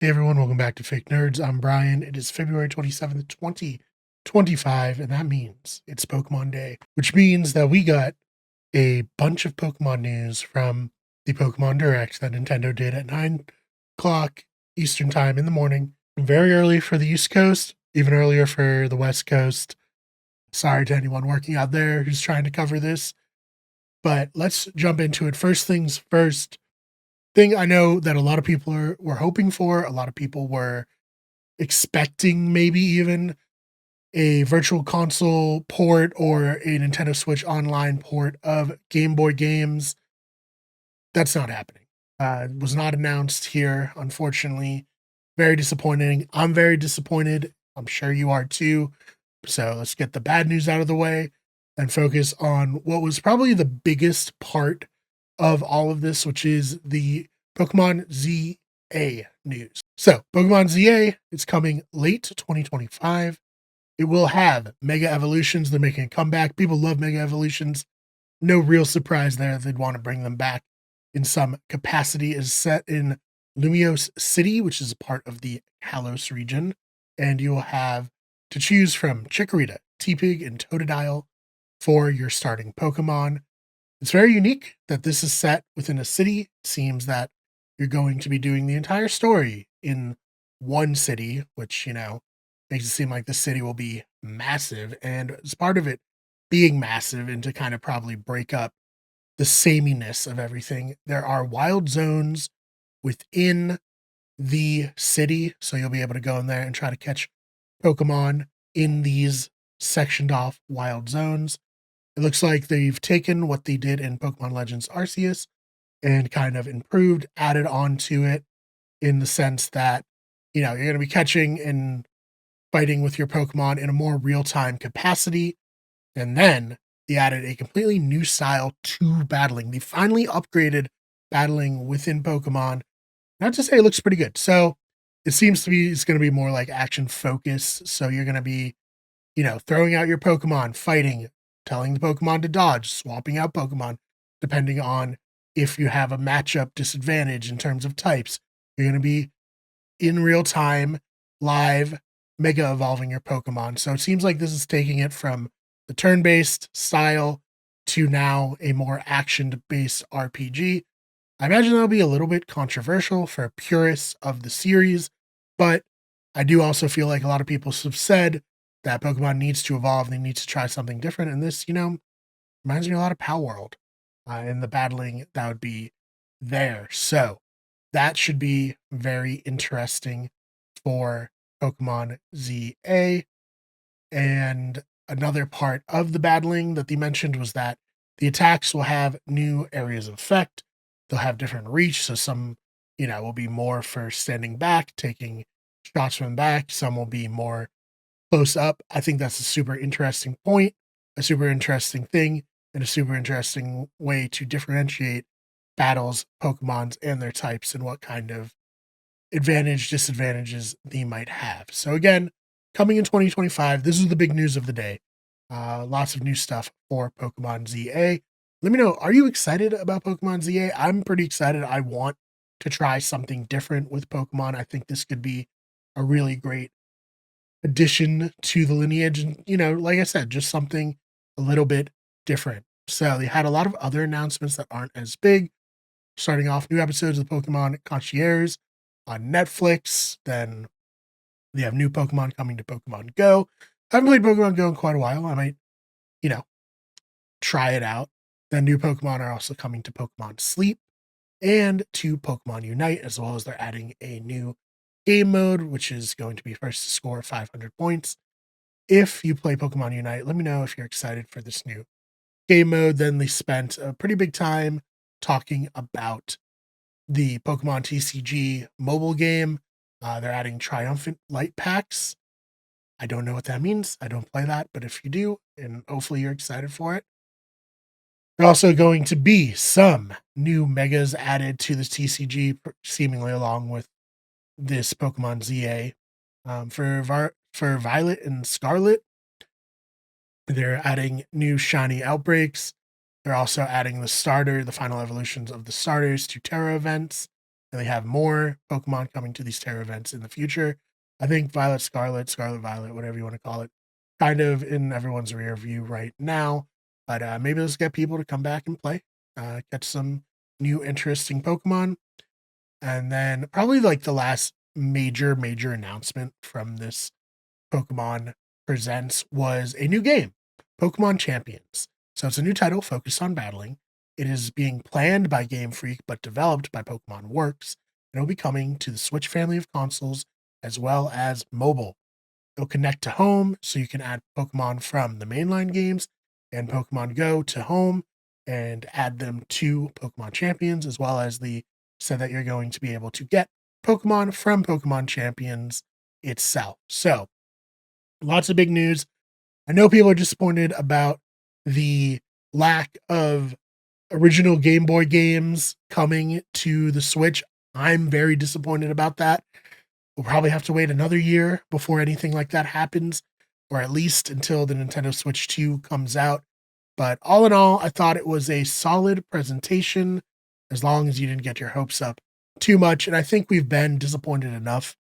Hey everyone, welcome back to Fake Nerds. I'm Brian. It is February 27th, 2025, and that means it's Pokemon Day, which means that we got a bunch of Pokemon news from the Pokemon Direct that Nintendo did at 9 o'clock Eastern Time in the morning. Very early for the East Coast, even earlier for the West Coast. Sorry to anyone working out there who's trying to cover this, but let's jump into it. First things first, thing I know that a lot of people were hoping for, a lot of people were expecting maybe even a virtual console port or a Nintendo Switch online port of Game Boy games. That's not happening. It was not announced here, unfortunately. Very disappointing. I'm very disappointed. I'm sure you are too. So let's get the bad news out of the way and focus on what was probably the biggest part of all of this, which is the Pokemon ZA news. So, Pokemon ZA is coming late 2025. It will have Mega Evolutions. They're making a comeback. People love Mega Evolutions. No real surprise there. They'd want to bring them back in some capacity. Is set in Lumiose City, which is a part of the Kalos region. And you will have to choose from Chikorita, T-Pig, and Totodile for your starting Pokemon. It's very unique that this is set within a city. It seems that you're going to be doing the entire story in one city, which, makes it seem like the city will be massive. And as part of it being massive and to kind of probably break up the sameness of everything, there are wild zones within the city. So you'll be able to go in there and try to catch Pokemon in these sectioned off wild zones. It looks like they've taken what they did in Pokemon Legends Arceus and kind of improved, added on to it in the sense that, you're going to be catching and fighting with your Pokemon in a more real time capacity. And then they added a completely new style to battling. They finally upgraded battling within Pokemon. Not to say it looks pretty good. So it seems to be, it's going to be more like action focused. So you're going to be, throwing out your Pokemon, fighting, telling the Pokemon to dodge, swapping out Pokemon, depending on if you have a matchup disadvantage in terms of types. You're going to be in real time, live, mega evolving your Pokemon. So it seems like this is taking it from the turn based style to now a more action based RPG. I imagine that'll be a little bit controversial for purists of the series, but I do also feel like a lot of people have said that Pokemon needs to evolve. They need to try something different. And this, reminds me a lot of Power World and the battling that would be there. So that should be very interesting for Pokemon ZA. And another part of the battling that they mentioned was that the attacks will have new areas of effect. They'll have different reach. So some, will be more for standing back, taking shots from the back. Some will be more close up. I think that's a super interesting point, a super interesting thing, and a super interesting way to differentiate battles, Pokemons, and their types and what kind of disadvantages they might have. So again, coming in 2025, this is the big news of the day. Lots of new stuff for Pokemon ZA. Let me know, are you excited about Pokemon ZA? I'm pretty excited. I want to try something different with Pokemon. I think this could be a really great addition to the lineage. And, like I said, just something a little bit different. So they had a lot of other announcements that aren't as big, starting off new episodes of Pokemon Concierge on Netflix. Then they have new Pokemon coming to Pokemon Go. I haven't played Pokemon Go in quite a while. I might, you know, try it out. Then new Pokemon are also coming to Pokemon Sleep and to Pokemon Unite, as well as they're adding a new game mode, which is going to be first to score 500 points. If you play Pokemon Unite, let me know if you're excited for this new game mode. Then they spent a pretty big time talking about the Pokemon TCG mobile game. They're adding triumphant light packs. I don't know what that means. I don't play that, but if you do, and hopefully you're excited for it. There are also going to be some new megas added to the TCG, seemingly along with this Pokemon ZA. For Violet and Scarlet, they're adding new shiny outbreaks. They're also adding the final evolutions of the starters to Terra events. and they have more Pokemon coming to these Terra events in the future. I think Violet Scarlet, Scarlet Violet, whatever you want to call it, kind of in everyone's rear view right now. But maybe let's get people to come back and play, catch some new interesting Pokemon. And then probably like the last major announcement from this Pokemon Presents was a new game, Pokemon Champions. So it's a new title focused on battling. It is being planned by Game Freak, but developed by Pokemon Works, and it will be coming to the Switch family of consoles as well as mobile. It'll connect to home, so you can add Pokemon from the mainline games and Pokemon Go to home and add them to Pokemon Champions, as well as the so that you're going to be able to get Pokemon from Pokemon Champions itself. So lots of big news. I know people are disappointed about the lack of original Game Boy games coming to the Switch. I'm very disappointed about that. We'll probably have to wait another year before anything like that happens, or at least until the Nintendo Switch 2 comes out. But all in all, I thought it was a solid presentation as long as you didn't get your hopes up too much. And I think we've been disappointed enough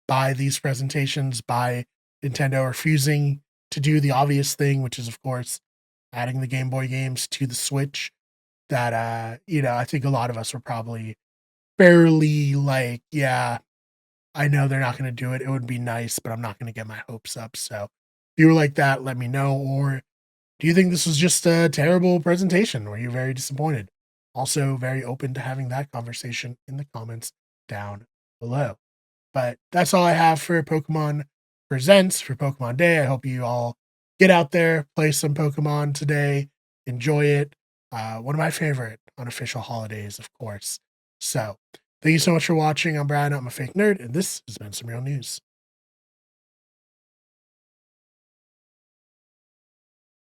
by these presentations, by Nintendo refusing to do the obvious thing, which is, of course, adding the Game Boy games to the Switch, that, I think a lot of us were probably fairly like, yeah, I know they're not going to do it. It would be nice, but I'm not going to get my hopes up. So if you were like that, let me know. Or do you think this was just a terrible presentation? Were you very disappointed? Also, very open to having that conversation in the comments down below. But that's all I have for Pokemon Presents for Pokemon Day. I hope you all get out there, play some Pokemon today, enjoy it. One of my favorite unofficial holidays, of course. So, thank you so much for watching. I'm Brian, I'm a fake nerd, and this has been some real news.